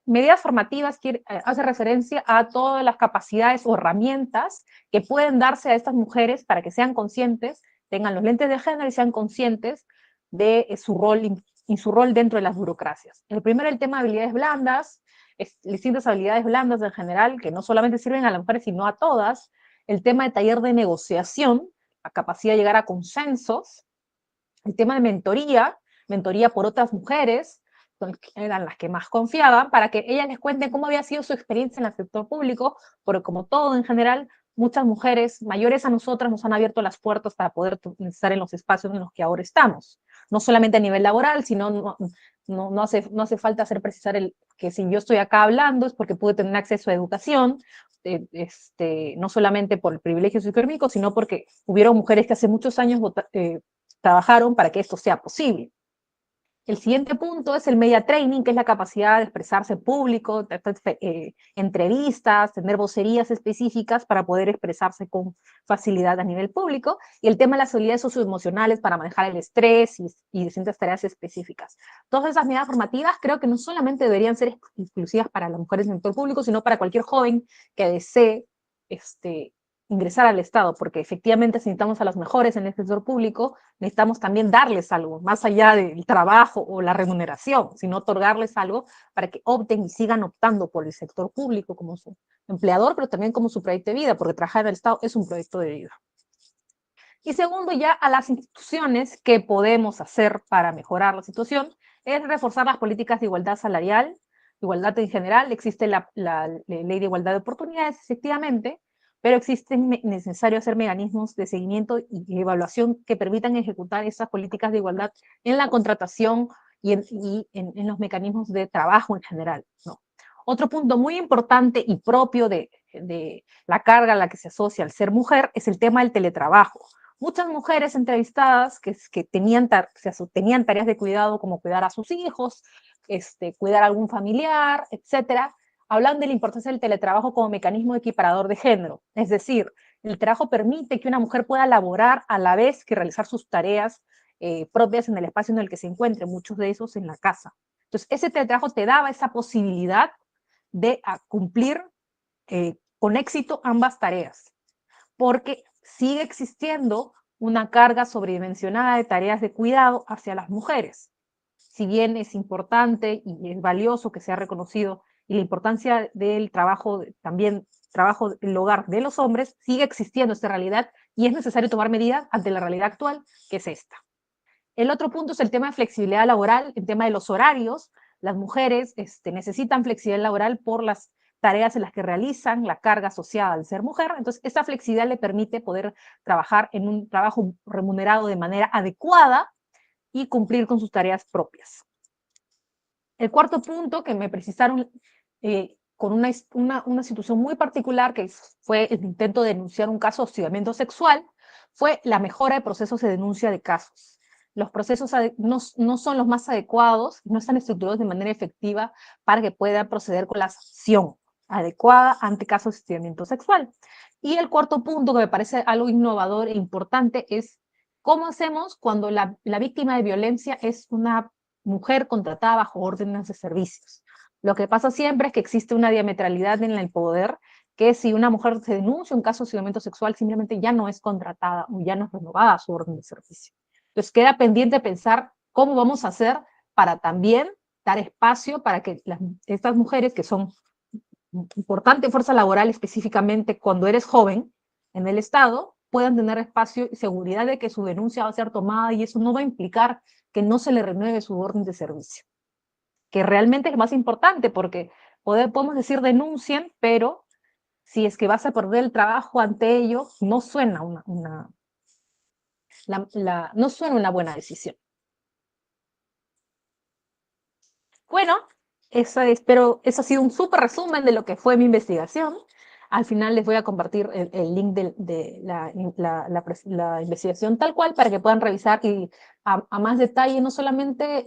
Medidas formativas hace referencia a todas las capacidades o herramientas que pueden darse a estas mujeres para que sean conscientes, tengan los lentes de género y sean conscientes de su rol dentro de las burocracias. El primero, el tema de habilidades blandas, distintas habilidades blandas en general, que no solamente sirven a las mujeres, sino a todas. El tema de taller de negociación, la capacidad de llegar a consensos. El tema de mentoría por otras mujeres, eran las que más confiaban, para que ellas les cuenten cómo había sido su experiencia en el sector público, porque como todo en general, muchas mujeres mayores a nosotras nos han abierto las puertas para poder estar en los espacios en los que ahora estamos. No solamente a nivel laboral, sino no hace falta hacer precisar que si yo estoy acá hablando es porque pude tener acceso a educación, no solamente por el privilegio socioeconómico, sino porque hubieron mujeres que hace muchos años trabajaron para que esto sea posible. El siguiente punto es el media training, que es la capacidad de expresarse en público, entrevistas, tener vocerías específicas para poder expresarse con facilidad a nivel público, y el tema de las habilidades socioemocionales para manejar el estrés y distintas tareas específicas. Todas esas medidas formativas creo que no solamente deberían ser exclusivas para las mujeres en el sector público, sino para cualquier joven que desee ingresar al Estado, porque efectivamente si necesitamos a las mejores en el sector público, necesitamos también darles algo, más allá del trabajo o la remuneración, sino otorgarles algo para que opten y sigan optando por el sector público como su empleador, pero también como su proyecto de vida, porque trabajar en el Estado es un proyecto de vida. Y segundo, ya a las instituciones, ¿qué podemos hacer para mejorar la situación? Es reforzar las políticas de igualdad salarial, igualdad en general. Existe la ley de igualdad de oportunidades, efectivamente, pero existen necesario hacer mecanismos de seguimiento y evaluación que permitan ejecutar esas políticas de igualdad en la contratación y en los mecanismos de trabajo en general, ¿no? Otro punto muy importante y propio de la carga a la que se asocia al ser mujer es el tema del teletrabajo. Muchas mujeres entrevistadas que tenían tareas de cuidado como cuidar a sus hijos, cuidar a algún familiar, etcétera, hablan de la importancia del teletrabajo como mecanismo equiparador de género. Es decir, el trabajo permite que una mujer pueda laborar a la vez que realizar sus tareas propias en el espacio en el que se encuentre, muchos de esos en la casa. Entonces, ese teletrabajo te daba esa posibilidad de cumplir con éxito ambas tareas, porque sigue existiendo una carga sobredimensionada de tareas de cuidado hacia las mujeres. Si bien es importante y es valioso que sea reconocido y la importancia del trabajo, también trabajo del hogar de los hombres, sigue existiendo esta realidad y es necesario tomar medidas ante la realidad actual, que es esta. El otro punto es el tema de flexibilidad laboral, el tema de los horarios. Las mujeres necesitan flexibilidad laboral por las tareas en las que realizan, la carga asociada al ser mujer. Entonces, esta flexibilidad le permite poder trabajar en un trabajo remunerado de manera adecuada y cumplir con sus tareas propias. El cuarto punto que me precisaron con una situación muy particular, que fue el intento de denunciar un caso de hostigamiento sexual, fue la mejora de procesos de denuncia de casos. Los procesos no son los más adecuados, no están estructurados de manera efectiva para que puedan proceder con la sanción adecuada ante casos de hostigamiento sexual. Y el cuarto punto, que me parece algo innovador e importante, es cómo hacemos cuando la víctima de violencia es una mujer contratada bajo órdenes de servicios. Lo que pasa siempre es que existe una diametralidad en el poder, que si una mujer se denuncia un caso de hostigamiento sexual, simplemente ya no es contratada o ya no es renovada su orden de servicio. Entonces queda pendiente pensar cómo vamos a hacer para también dar espacio para que estas mujeres, que son importante fuerza laboral específicamente cuando eres joven en el Estado, puedan tener espacio y seguridad de que su denuncia va a ser tomada, y eso no va a implicar que no se le renueve su orden de servicio, que realmente es más importante, porque podemos decir denuncien, pero si es que vas a perder el trabajo ante ello, no suena no suena una buena decisión. Bueno, eso ha sido un súper resumen de lo que fue mi investigación. Al final les voy a compartir el link de la investigación tal cual, para que puedan revisar y a más detalle, no solamente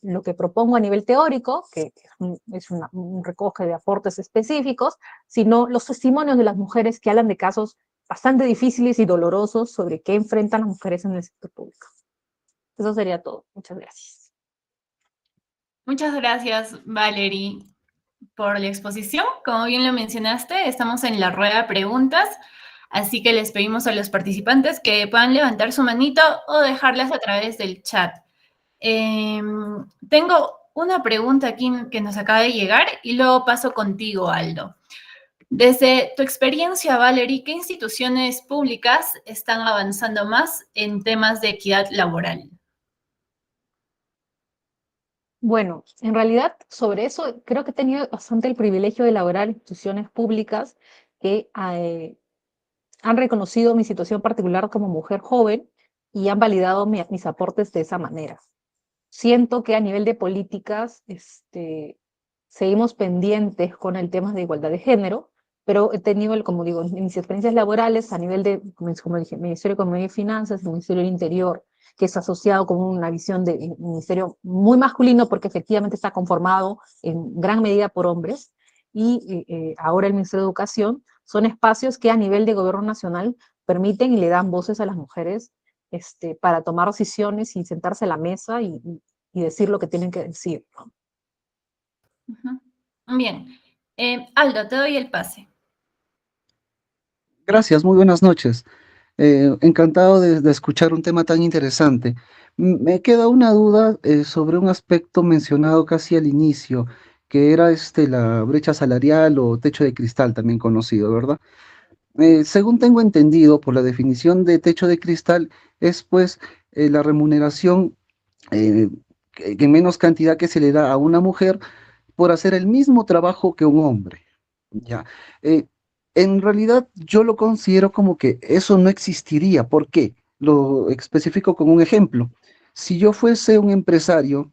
lo que propongo a nivel teórico, que es un recoge de aportes específicos, sino los testimonios de las mujeres que hablan de casos bastante difíciles y dolorosos sobre qué enfrentan las mujeres en el sector público. Eso sería todo. Muchas gracias. Muchas gracias, Valerie, por la exposición. Como bien lo mencionaste, estamos en la rueda de preguntas, así que les pedimos a los participantes que puedan levantar su manito o dejarlas a través del chat. Tengo una pregunta aquí que nos acaba de llegar y luego paso contigo, Aldo. Desde tu experiencia, Valerie, ¿qué instituciones públicas están avanzando más en temas de equidad laboral? Bueno, en realidad sobre eso creo que he tenido bastante el privilegio de elaborar instituciones públicas que han reconocido mi situación particular como mujer joven y han validado mis aportes de esa manera. Siento que a nivel de políticas seguimos pendientes con el tema de igualdad de género, pero he tenido, como digo, en mis experiencias laborales a nivel de, como dije, Ministerio de Economía y Finanzas, el Ministerio del Interior, que es asociado con una visión de un ministerio muy masculino, porque efectivamente está conformado en gran medida por hombres, y ahora el Ministerio de Educación, son espacios que a nivel de gobierno nacional permiten y le dan voces a las mujeres para tomar decisiones y sentarse a la mesa y decir lo que tienen que decir, ¿no? Bien. Aldo, te doy el pase. Gracias, muy buenas noches. Encantado de escuchar un tema tan interesante. Me queda una duda sobre un aspecto mencionado casi al inicio, que era la brecha salarial o techo de cristal, también conocido, ¿verdad? Según tengo entendido, por la definición de techo de cristal, es pues la remuneración que en menos cantidad que se le da a una mujer por hacer el mismo trabajo que un hombre. Ya. Eh, en realidad yo lo considero como que eso no existiría. ¿Por qué? Lo especifico con un ejemplo. Si yo fuese un empresario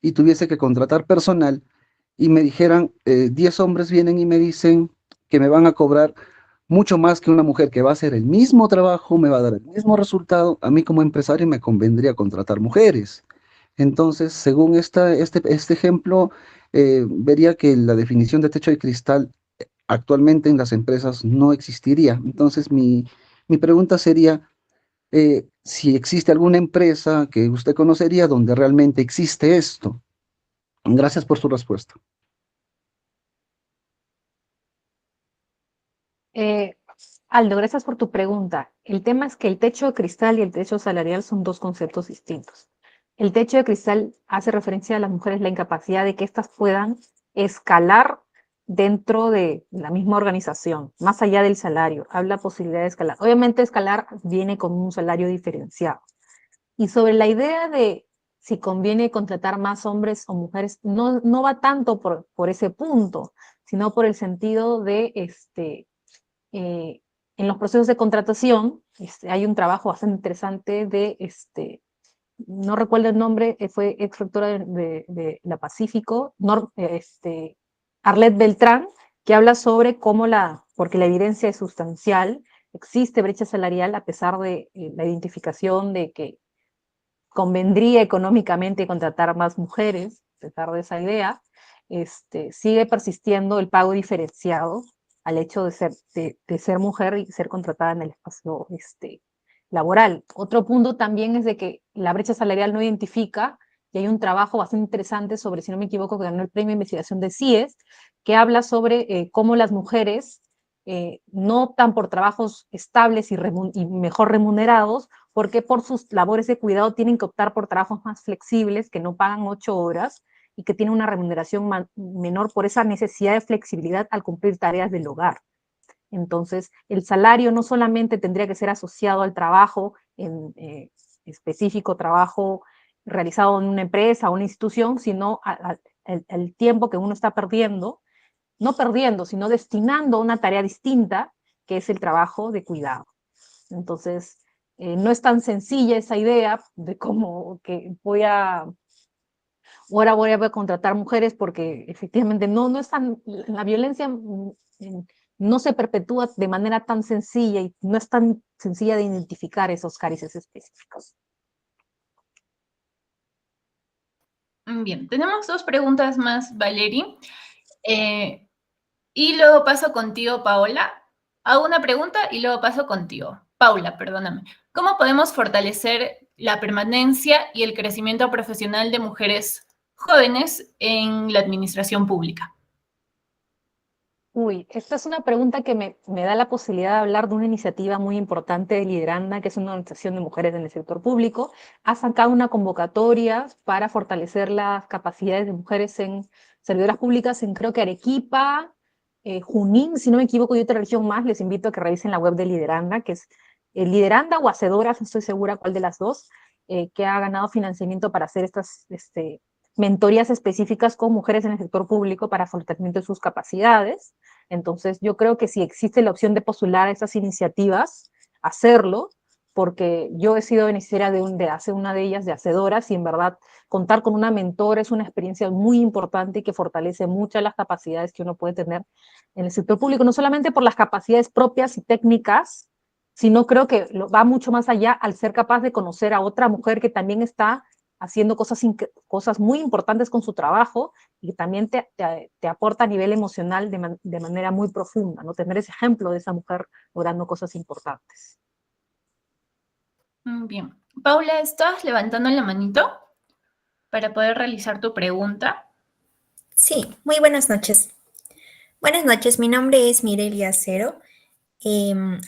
y tuviese que contratar personal y me dijeran, 10 hombres vienen y me dicen que me van a cobrar mucho más que una mujer que va a hacer el mismo trabajo, me va a dar el mismo resultado, a mí como empresario me convendría contratar mujeres. Entonces, según este ejemplo, vería que la definición de techo de cristal actualmente en las empresas no existiría. Entonces, mi pregunta sería, si existe alguna empresa que usted conocería donde realmente existe esto. Gracias por su respuesta. Eh, Aldo, gracias por tu pregunta. El tema es que el techo de cristal y el techo salarial son dos conceptos distintos. El techo de cristal hace referencia a las mujeres, la incapacidad de que éstas puedan escalar dentro de la misma organización, más allá del salario. Habla posibilidad de escalar. Obviamente escalar viene con un salario diferenciado. Y sobre la idea de si conviene contratar más hombres o mujeres, no va tanto por ese punto, sino por el sentido de en los procesos de contratación, hay un trabajo bastante interesante de, no recuerdo el nombre, fue ex rectora de la Pacífico, Arlette Beltrán, que habla sobre cómo porque la evidencia es sustancial, existe brecha salarial a pesar de la identificación de que convendría económicamente contratar más mujeres, a pesar de esa idea, sigue persistiendo el pago diferenciado al hecho de ser mujer y ser contratada en el espacio laboral. Otro punto también es de que la brecha salarial no identifica, y hay un trabajo bastante interesante sobre, si no me equivoco, que ganó el premio de investigación de CIES, que habla sobre cómo las mujeres no optan por trabajos estables y mejor remunerados, porque por sus labores de cuidado tienen que optar por trabajos más flexibles, que no pagan 8 horas y que tienen una remuneración menor por esa necesidad de flexibilidad al cumplir tareas del hogar. Entonces, el salario no solamente tendría que ser asociado al trabajo en específico, trabajo realizado en una empresa o una institución, sino al tiempo que uno está perdiendo, no perdiendo, sino destinando a una tarea distinta, que es el trabajo de cuidado. Entonces, no es tan sencilla esa idea de cómo que ahora voy a contratar mujeres porque efectivamente no es tan, la violencia no se perpetúa de manera tan sencilla y no es tan sencilla de identificar esos carices específicos. Bien, tenemos dos preguntas más, Valerie. Y luego paso contigo, Paola. Hago una pregunta y luego paso contigo. Paula, perdóname. ¿Cómo podemos fortalecer la permanencia y el crecimiento profesional de mujeres jóvenes en la administración pública? Uy, esta es una pregunta que me da la posibilidad de hablar de una iniciativa muy importante de Lideranda, que es una organización de mujeres en el sector público. Ha sacado una convocatoria para fortalecer las capacidades de mujeres en servidoras públicas en, creo que Arequipa, Junín, si no me equivoco, y otra región más. Les invito a que revisen la web de Lideranda, que es Lideranda o Hacedoras, no estoy segura cuál de las dos, que ha ganado financiamiento para hacer estas mentorías específicas con mujeres en el sector público para fortalecimiento de sus capacidades. Entonces, yo creo que si existe la opción de postular a estas iniciativas, hacerlo, porque yo he sido beneficiaria de una de ellas, de Hacedoras, y en verdad contar con una mentora es una experiencia muy importante y que fortalece muchas las capacidades que uno puede tener en el sector público, no solamente por las capacidades propias y técnicas, sino creo que va mucho más allá al ser capaz de conocer a otra mujer que también está haciendo cosas muy importantes con su trabajo y también te aporta a nivel emocional de manera muy profunda, ¿no? Tener ese ejemplo de esa mujer logrando cosas importantes. Bien. Paula, ¿estás levantando la manito para poder realizar tu pregunta? Sí, muy buenas noches. Buenas noches, mi nombre es Mirelia Acero.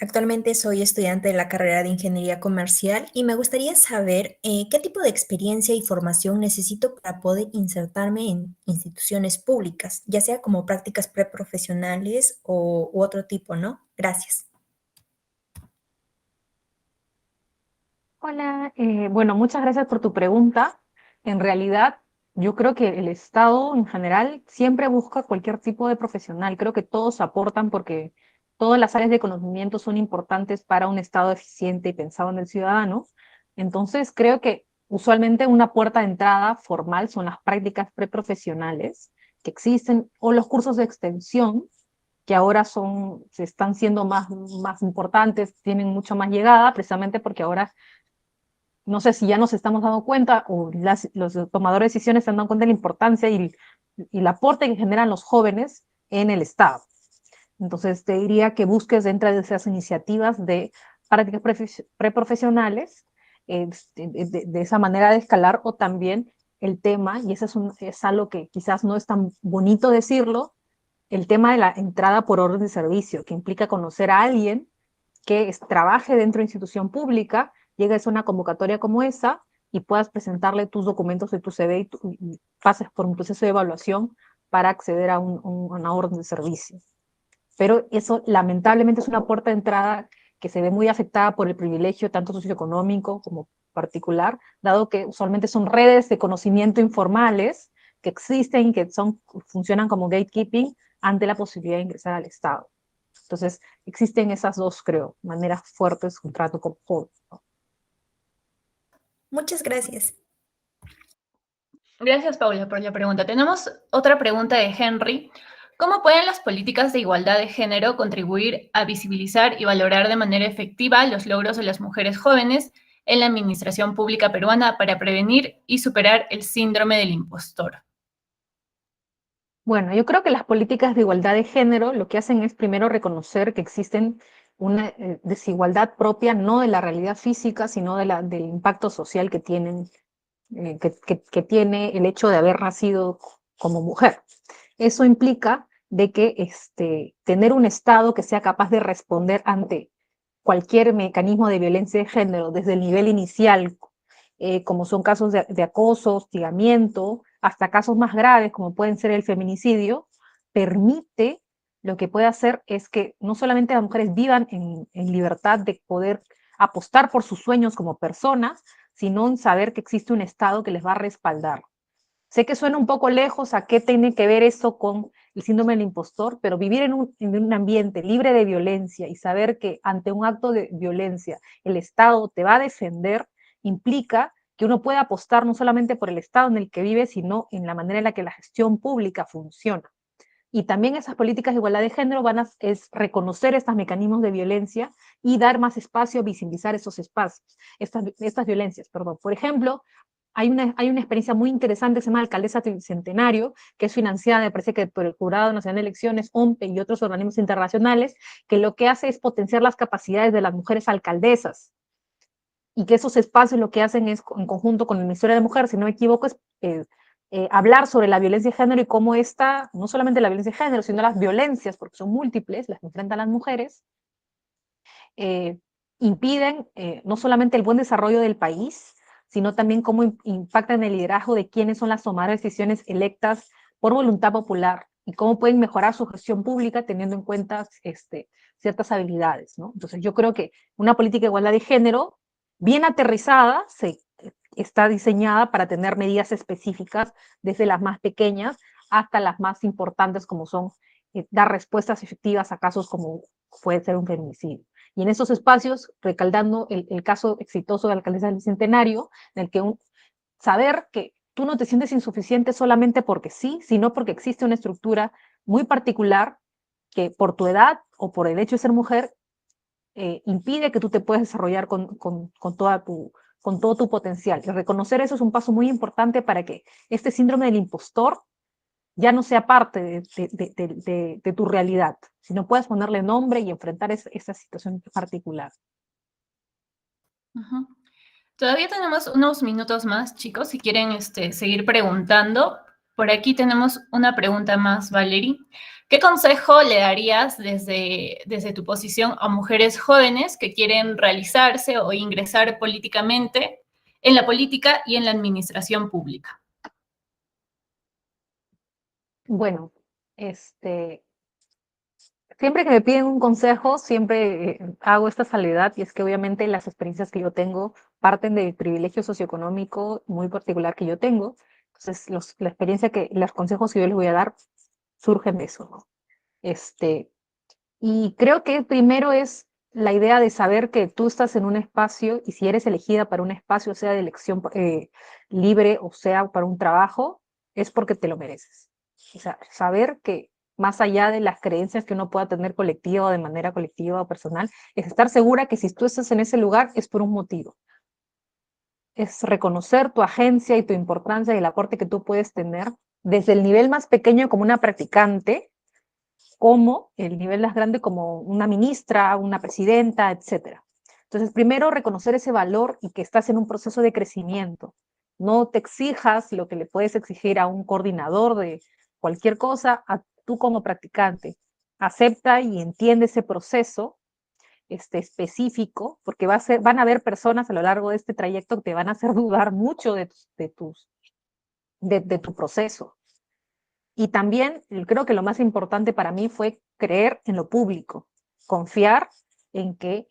Actualmente soy estudiante de la carrera de Ingeniería Comercial y me gustaría saber qué tipo de experiencia y formación necesito para poder insertarme en instituciones públicas, ya sea como prácticas preprofesionales u otro tipo, ¿no? Gracias. Hola, bueno, muchas gracias por tu pregunta. En realidad, yo creo que el Estado en general siempre busca cualquier tipo de profesional. Creo que todos aportan porque todas las áreas de conocimiento son importantes para un Estado eficiente y pensado en el ciudadano. Entonces, creo que usualmente una puerta de entrada formal son las prácticas preprofesionales que existen o los cursos de extensión que ahora se están siendo más importantes, tienen mucho más llegada, precisamente porque ahora no sé si ya nos estamos dando cuenta o los tomadores de decisiones se han dado cuenta de la importancia y el aporte que generan los jóvenes en el Estado. Entonces te diría que busques dentro de esas iniciativas de prácticas preprofesionales, de esa manera de escalar, o también el tema, y eso es algo que quizás no es tan bonito decirlo, el tema de la entrada por orden de servicio, que implica conocer a alguien que trabaje dentro de institución pública, llegues a una convocatoria como esa y puedas presentarle tus documentos de tu CV y pases por un proceso de evaluación para acceder a una orden de servicio. Pero eso lamentablemente es una puerta de entrada que se ve muy afectada por el privilegio tanto socioeconómico como particular, dado que usualmente son redes de conocimiento informales que existen y que funcionan como gatekeeping ante la posibilidad de ingresar al Estado. Entonces, existen esas dos, creo, maneras fuertes de un trato con jóvenes, ¿no? Muchas gracias. Gracias, Paula, por la pregunta. Tenemos otra pregunta de Henry. ¿Cómo pueden las políticas de igualdad de género contribuir a visibilizar y valorar de manera efectiva los logros de las mujeres jóvenes en la administración pública peruana para prevenir y superar el síndrome del impostor? Bueno, yo creo que las políticas de igualdad de género lo que hacen es primero reconocer que existen una desigualdad propia, no de la realidad física, sino del impacto social que tienen, que tiene el hecho de haber nacido como mujer. Eso implica de que tener un Estado que sea capaz de responder ante cualquier mecanismo de violencia de género desde el nivel inicial, como son casos de acoso, hostigamiento, hasta casos más graves como pueden ser el feminicidio, permite, lo que puede hacer es que no solamente las mujeres vivan en libertad de poder apostar por sus sueños como personas, sino en saber que existe un Estado que les va a respaldar. Sé que suena un poco lejos a qué tiene que ver eso con el síndrome del impostor, pero vivir en un ambiente libre de violencia y saber que ante un acto de violencia el Estado te va a defender, implica que uno puede apostar no solamente por el Estado en el que vive, sino en la manera en la que la gestión pública funciona. Y también esas políticas de igualdad de género es reconocer estos mecanismos de violencia y dar más espacio, visibilizar esos espacios, estas violencias, perdón. Por ejemplo, hay una experiencia muy interesante que se llama Alcaldesa Tricentenario, que es financiada, me parece que por el Jurado Nacional de Elecciones, OMPE y otros organismos internacionales, que lo que hace es potenciar las capacidades de las mujeres alcaldesas, y que esos espacios lo que hacen es, en conjunto con el Ministerio de Mujer, si no me equivoco, es hablar sobre la violencia de género y cómo esta, no solamente la violencia de género, sino las violencias, porque son múltiples, las que enfrentan las mujeres, eh, impiden no solamente el buen desarrollo del país, sino también cómo impactan el liderazgo de quienes son las tomadoras de decisiones electas por voluntad popular y cómo pueden mejorar su gestión pública teniendo en cuenta ciertas habilidades, ¿no? Entonces yo creo que una política de igualdad de género bien aterrizada está diseñada para tener medidas específicas desde las más pequeñas hasta las más importantes, como son dar respuestas efectivas a casos como puede ser un feminicidio. Y en esos espacios, recalcando el caso exitoso de la alcaldesa del Bicentenario, en el que saber que tú no te sientes insuficiente solamente porque sí, sino porque existe una estructura muy particular que por tu edad o por el hecho de ser mujer impide que tú te puedas desarrollar con todo tu potencial. Y reconocer eso es un paso muy importante para que este síndrome del impostor ya no sea parte de tu realidad, sino puedas ponerle nombre y enfrentar esa situación particular. Ujú. Todavía tenemos unos minutos más, chicos, si quieren seguir preguntando. Por aquí tenemos una pregunta más, Valerie. ¿Qué consejo le darías desde tu posición a mujeres jóvenes que quieren realizarse o ingresar políticamente en la política y en la administración pública? Bueno, siempre que me piden un consejo, siempre hago esta salvedad, y es que obviamente las experiencias que yo tengo parten del privilegio socioeconómico muy particular que yo tengo. Entonces, los consejos que yo les voy a dar surgen de eso, ¿no? Y creo que primero es la idea de saber que tú estás en un espacio, y si eres elegida para un espacio, sea de elección libre o sea para un trabajo, es porque te lo mereces. O sea, saber que más allá de las creencias que uno pueda tener colectiva o de manera colectiva o personal, es estar segura que si tú estás en ese lugar es por un motivo. Es reconocer tu agencia y tu importancia y el aporte que tú puedes tener desde el nivel más pequeño como una practicante, como el nivel más grande como una ministra, una presidenta, etc. Entonces, primero reconocer ese valor y que estás en un proceso de crecimiento. No te exijas lo que le puedes exigir a un coordinador de cualquier cosa, tú como practicante acepta y entiende ese proceso específico, porque van a haber personas a lo largo de este trayecto que te van a hacer dudar mucho de tu proceso. Y también creo que lo más importante para mí fue creer en lo público, confiar en que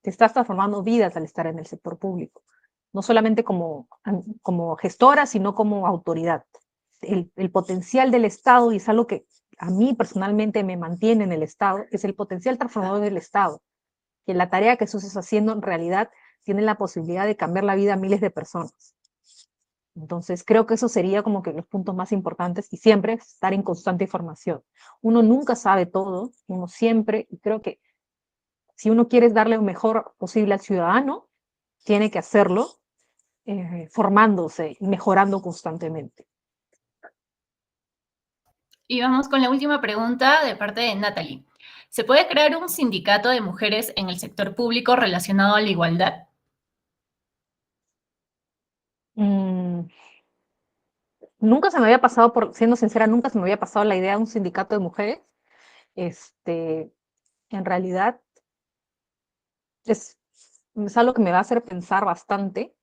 te estás transformando vidas al estar en el sector público, no solamente como gestora, sino como autoridad. El potencial del Estado, y es algo que a mí personalmente me mantiene en el Estado, es el potencial transformador del Estado, que la tarea que tú estás haciendo en realidad tiene la posibilidad de cambiar la vida a miles de personas. Entonces, creo que eso sería como que los puntos más importantes y siempre estar en constante formación. Uno nunca sabe todo, uno siempre, y creo que si uno quiere darle lo mejor posible al ciudadano, tiene que hacerlo formándose y mejorando constantemente. Y vamos con la última pregunta de parte de Natalie. ¿Se puede crear un sindicato de mujeres en el sector público relacionado a la igualdad? Nunca se me había pasado, siendo sincera, nunca se me había pasado la idea de un sindicato de mujeres. En realidad es algo que me va a hacer pensar bastante,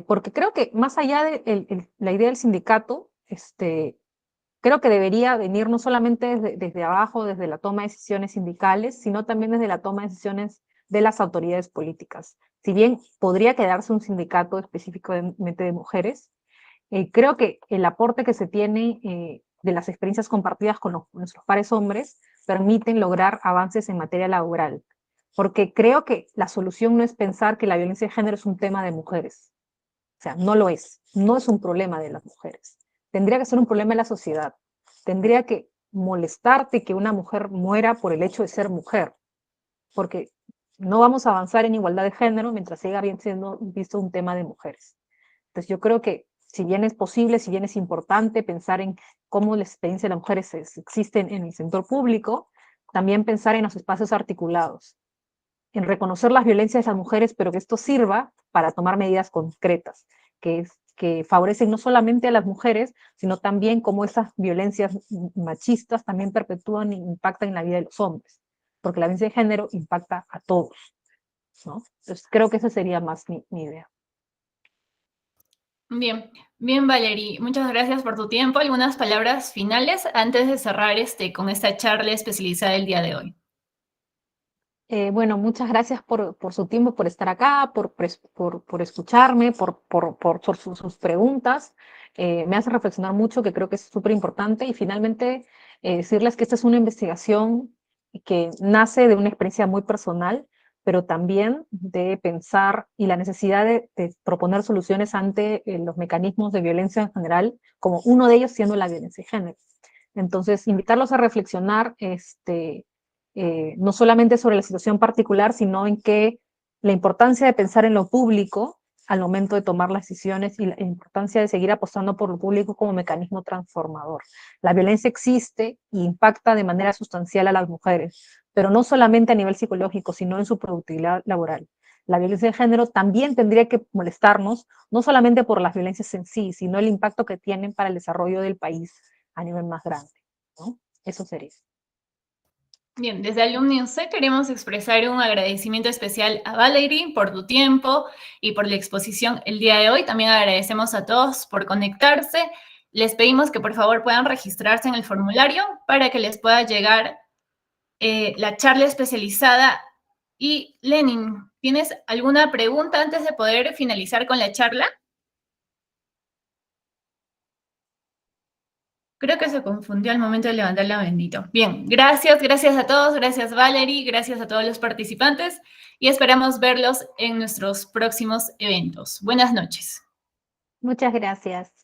porque creo que más allá de la idea del sindicato, creo que debería venir no solamente desde abajo, desde la toma de decisiones sindicales, sino también desde la toma de decisiones de las autoridades políticas. Si bien podría quedarse un sindicato específicamente de mujeres, creo que el aporte que se tiene de las experiencias compartidas con nuestros pares hombres permiten lograr avances en materia laboral, porque creo que la solución no es pensar que la violencia de género es un tema de mujeres. O sea, no lo es. No es un problema de las mujeres. Tendría que ser un problema de la sociedad. Tendría que molestarte que una mujer muera por el hecho de ser mujer, porque no vamos a avanzar en igualdad de género mientras siga bien siendo visto un tema de mujeres. Entonces yo creo que si bien es posible, si bien es importante pensar en cómo la experiencia de las mujeres existen en el sector público, también pensar en los espacios articulados, en reconocer las violencias de las mujeres, pero que esto sirva para tomar medidas concretas, que favorecen no solamente a las mujeres, sino también cómo esas violencias machistas también perpetúan e impactan en la vida de los hombres, porque la violencia de género impacta a todos, ¿no? Entonces creo que esa sería más mi idea. Bien, bien, Valerie, muchas gracias por tu tiempo. ¿Algunas palabras finales antes de cerrar con esta charla especializada del día de hoy? Bueno, muchas gracias por su tiempo, por estar acá, por escucharme, por sus preguntas. Me hace reflexionar mucho, que creo que es súper importante. Y finalmente, decirles que esta es una investigación que nace de una experiencia muy personal, pero también de pensar y la necesidad de proponer soluciones ante los mecanismos de violencia en general, como uno de ellos siendo la violencia de género. Entonces, invitarlos a reflexionar, no solamente sobre la situación particular, sino en que la importancia de pensar en lo público al momento de tomar las decisiones y la importancia de seguir apostando por lo público como mecanismo transformador. La violencia existe e impacta de manera sustancial a las mujeres, pero no solamente a nivel psicológico, sino en su productividad laboral. La violencia de género también tendría que molestarnos, no solamente por las violencias en sí, sino el impacto que tienen para el desarrollo del país a nivel más grande, ¿no? Eso sería. Bien, desde Alumni UC queremos expresar un agradecimiento especial a Valerie por tu tiempo y por la exposición el día de hoy. También agradecemos a todos por conectarse. Les pedimos que por favor puedan registrarse en el formulario para que les pueda llegar la charla especializada. Y Lenin, ¿tienes alguna pregunta antes de poder finalizar con la charla? Creo que se confundió al momento de levantar la bendito. Bien, gracias a todos, gracias Valerie, gracias a todos los participantes y esperamos verlos en nuestros próximos eventos. Buenas noches. Muchas gracias.